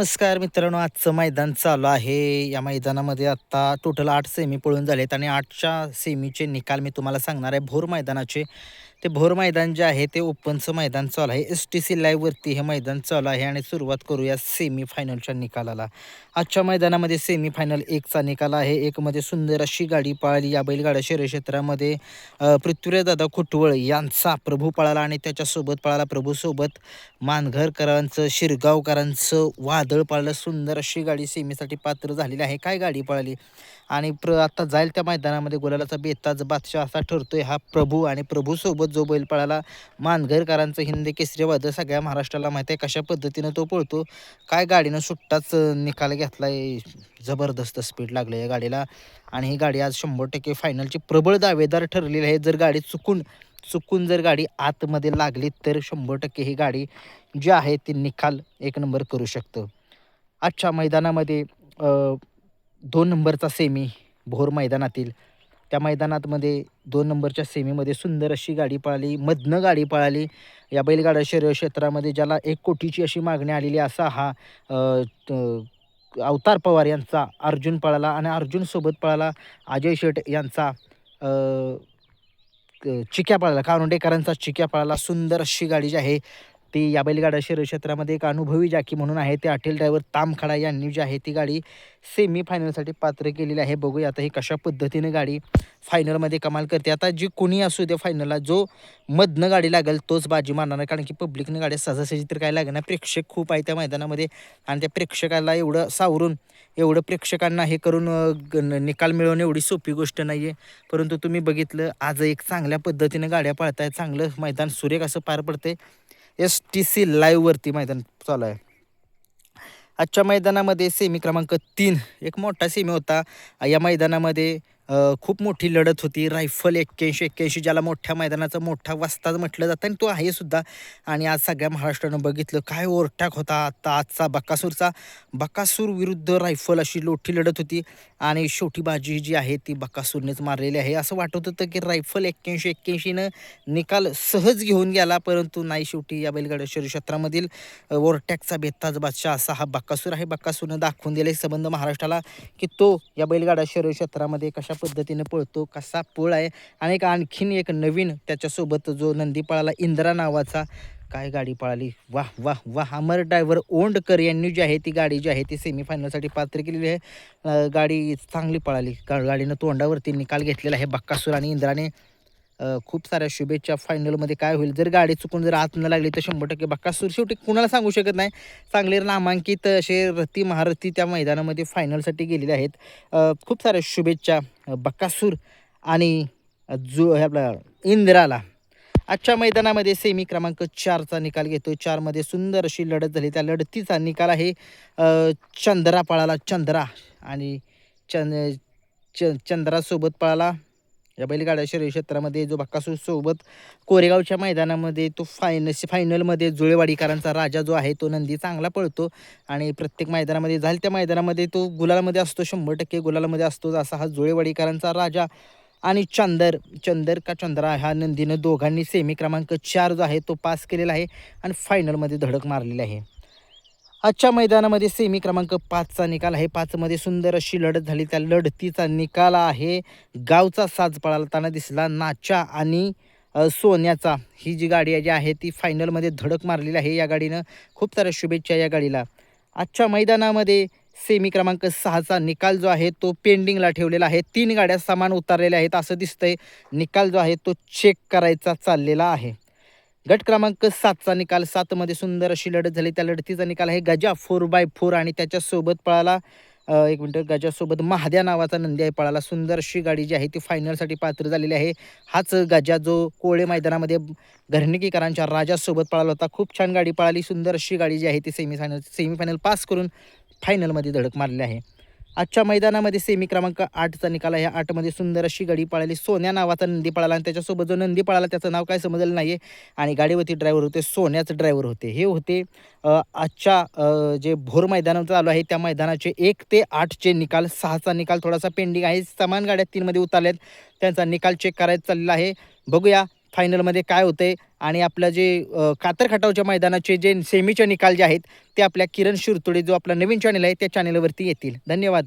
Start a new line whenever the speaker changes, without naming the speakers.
नमस्कार मित्रांनो, आजचं मैदान चालू आहे. या मैदानामध्ये आता टोटल 8 सेमी पळून झालेत आणि 8च्या सेमीचे निकाल मी तुम्हाला सांगणार आहे भोर मैदानाचे. ते भोर मैदान जे आहे ते ओपनचं मैदान चालू आहे. STC लाईव्हवरती हे मैदान चालू आहे आणि सुरुवात करूया सेमीफायनलच्या निकालाला. आजच्या मैदानामध्ये सेमीफायनल 1चा निकाल आहे. 1मध्ये सुंदर अशी गाडी पळाली. या बैलगाडा शर्यत क्षेत्रामध्ये पृथ्वीराजदादा खुटवळ यांचा प्रभू पळाला आणि त्याच्यासोबत पळाला प्रभूसोबत मानघरकरांचं, शिरगावकरांचं वादळ पळालं. सुंदर अशी गाडी सेमीसाठी पात्र झालेली आहे. काय गाडी पळाली आणि आता जाईल त्या मैदानामध्ये गुलालाचा बेताज बादशाह असा ठरतोय हा प्रभू. आणि प्रभूसोबत जो बैल पळाला मानघरकरांचं हिंद केसरी वादळ सगळ्या महाराष्ट्राला माहिती आहे कशा पद्धतीनं तो पळतो. काय गाडीनं सुट्टाच निकाल घेतलाय. जबरदस्त स्पीड लागलं या गाडीला आणि ही गाडी आज 100% फायनलची प्रबळ दावेदार ठरलेली आहे. जर गाडी चुकून जर गाडी आतमध्ये लागली तर 100% ही गाडी जी आहे ती निकाल 1 नंबर करू शकतं. आजच्या मैदानामध्ये 2 नंबरचा सेमी भोर मैदानातील त्या मैदानामध्ये 2 नंबरच्या सेमीमध्ये सुंदर अशी गाडी पळाली. मधनं गाडी पळाली. या बैलगाडा शर्यत क्षेत्रामध्ये ज्याला 1 कोटीची अशी मागणी आलेली असा हा अवतार पवार यांचा अर्जुन पळाला आणि अर्जुनसोबत पळाला अजय शेठ यांचा चिक्या पळाला. कारुंडेकरांचा चिक्या पळाला. सुंदर अशी गाडी जी आहे ती या बैलगाडा शर्यत क्षेत्रामध्ये एक अनुभवी जॅकी म्हणून आहे ते अटील ड्रायव्हर तामखडा यांनी जी आहे ती गाडी सेमीफायनलसाठी पात्र केलेली आहे. बघूया आता ही कशा पद्धतीने गाडी फायनलमध्ये कमाल करते. आता जी कोणी असू दे फायनलला जो मधनं गाडी लागेल तोच बाजी मारणार आहे. कारण की पब्लिकनं गाड्या सहजासहजी तर काय लागणार. प्रेक्षक खूप आहे त्या मैदानामध्ये आणि त्या प्रेक्षकाला एवढं सावरून एवढं प्रेक्षकांना हे करून निकाल मिळवणं एवढी सोपी गोष्ट नाही आहे. परंतु तुम्ही बघितलं आज एक चांगल्या पद्धतीनं गाड्या पळतायत. चांगलं मैदान सुरेख असं पार पडते. STC लाईव्हवरती मैदान चालू आहे. आजच्या मैदानामध्ये सेमी क्रमांक 3 एक मोठा सेमी होता. या मैदानामध्ये खूप मोठी लढत होती. रायफल 81-81 ज्याला मोठ्या मैदानाचा मोठा वस्ताद म्हटलं जातं आणि तो आहे सुद्धा. आणि आज सगळ्या महाराष्ट्रानं बघितलं काय ओव्हरटॅक होता आता आजचा बकासूर विरुद्ध रायफल अशी मोठी लढत होती आणि शेवटी बाजी जी आहे ती बकासूरनेच मारलेली आहे. असं वाटत होतं की रायफल 81-81नं निकाल सहज घेऊन गेला, परंतु नाही. शेवटी या बैलगाडा शर्यत क्षेत्रामधील ओव्हरटॅकचा बेताज बादशाह असा हा बकासूर आहे. बकासूरनं दाखवून दिले संबंध महाराष्ट्राला की तो या बैलगाडा शर्यत क्षेत्रामध्ये कशा पद्धतीने पळतो, कसा पळ आहे. आणि आणखीन एक नवीन त्याच्यासोबत जो नंदी पळाला इंद्रा नावाचा. काय गाडी पळाली. वाह वाह वाह. अमर ड्रायव्हर ओंडकर यांनी जी आहे ती गाडी जी आहे ती सेमीफायनलसाठी पात्र केलेली आहे. गाडी चांगली पळाली. गाडीनं तोंडावरती निकाल घेतलेला आहे बकासूर आणि इंद्राने. खूप साऱ्या शुभेच्छा. फायनलमध्ये काय होईल जर गाडी चुकून जर आत न लागली तर 100% बकासूर. शेवटी कुणाला सांगू शकत नाही. चांगले नामांकित असे रथी महारथी त्या मैदानामध्ये फायनलसाठी गेलेले आहेत. खूप साऱ्या शुभेच्छा बकासूर आणि जो आपला इंद्राला. आजच्या मैदानामध्ये सेमी क्रमांक 4चा निकाल घेतो. 4मध्ये सुंदर अशी लढत झाली. त्या लढतीचा निकाल आहे चंद्रा पळाला. चंद्रा आणि चंद्रासोबत पळाला या बैलगाडा शर्यत क्षेत्रामध्ये जो बकासूर सोबत कोरेगावच्या मैदानामध्ये तो फायनलमध्ये जुळेवाडीकरांचा राजा जो आहे तो नंदी चांगला पळतो आणि प्रत्येक मैदानामध्ये जाईल त्या मैदानामध्ये तो गुलालामध्ये असतो. 100% गुलालामध्ये असतो असा हा जुळेवाडीकरांचा राजा. आणि चंद्रा ह्या नंदीनं दोघांनी सेमी क्रमांक 4 जो आहे तो पास केलेला आहे आणि फायनलमध्ये धडक मारलेली आहे. आजच्या मैदानामध्ये सेमी क्रमांक 5चा निकाल आहे. 5मध्ये सुंदर अशी लढत झाली. त्या लढतीचा निकाल आहे गावचा साज पळताना दिसला नाचा आणि सोन्याचा. ही जी गाडी जी आहे ती फायनलमध्ये धडक मारलेली आहे. या गाडीनं खूप साऱ्या शुभेच्छा या गाडीला. आजच्या मैदानामध्ये सेमी क्रमांक 6चा निकाल जो आहे तो पेंडिंगला ठेवलेला आहे. 3 गाड्या समान उतरलेल्या आहेत असं दिसतंय. निकाल जो आहे तो चेक करायचा चाललेला आहे. गट क्रमांक 7चा निकाल. 7मध्ये सुंदर अशी लढत झाली. त्या लढतीचा निकाल आहे गजा 4x4 आणि त्याच्यासोबत पळाला एक मिनटं गजासोबत महाद्या नावाचा नंदी आहे पळाला. सुंदर अशी गाडी जी आहे ती फायनलसाठी पात्र झालेली आहे. हाच गजा जो कोळे मैदानामध्ये घरणिकीकरांच्या राजासोबत पळाला होता. खूप छान गाडी पळाली. सुंदर अशी गाडी जी आहे ती सेमीफायनल पास करून फायनलमध्ये धडक मारली आहे. आजच्या मैदानामध्ये सेमी क्रमांक 8चा निकाल आहे. 8मध्ये सुंदर अशी गाडी पळाली. सोन्या नावाचा नंदी पळाला आणि त्याच्यासोबत जो नंदी पळाला त्याचं नाव काय समजलं नाही आहे. आणि गाडीवरती ड्रायव्हर होते सोन्याचे ड्रायव्हर होते. हे होते आजच्या जे भोर मैदान चालू आहे त्या मैदानाचे 1 ते 8चे निकाल. 6चा निकाल थोडासा पेंडिंग आहे. समान गाड्या 3मध्ये उतरल्यात त्यांचा निकाल चेक करायचा चाललेला आहे. बघूया फायनलमध्ये काय होतंय आणि आपलं जे कातर खटावच्या मैदानाचे जे सेमीचे निकाल जे आहेत ते आपल्या किरण शिरतोडे जो आपला नवीन चॅनल आहे त्या चॅनलवरती येतील. धन्यवाद.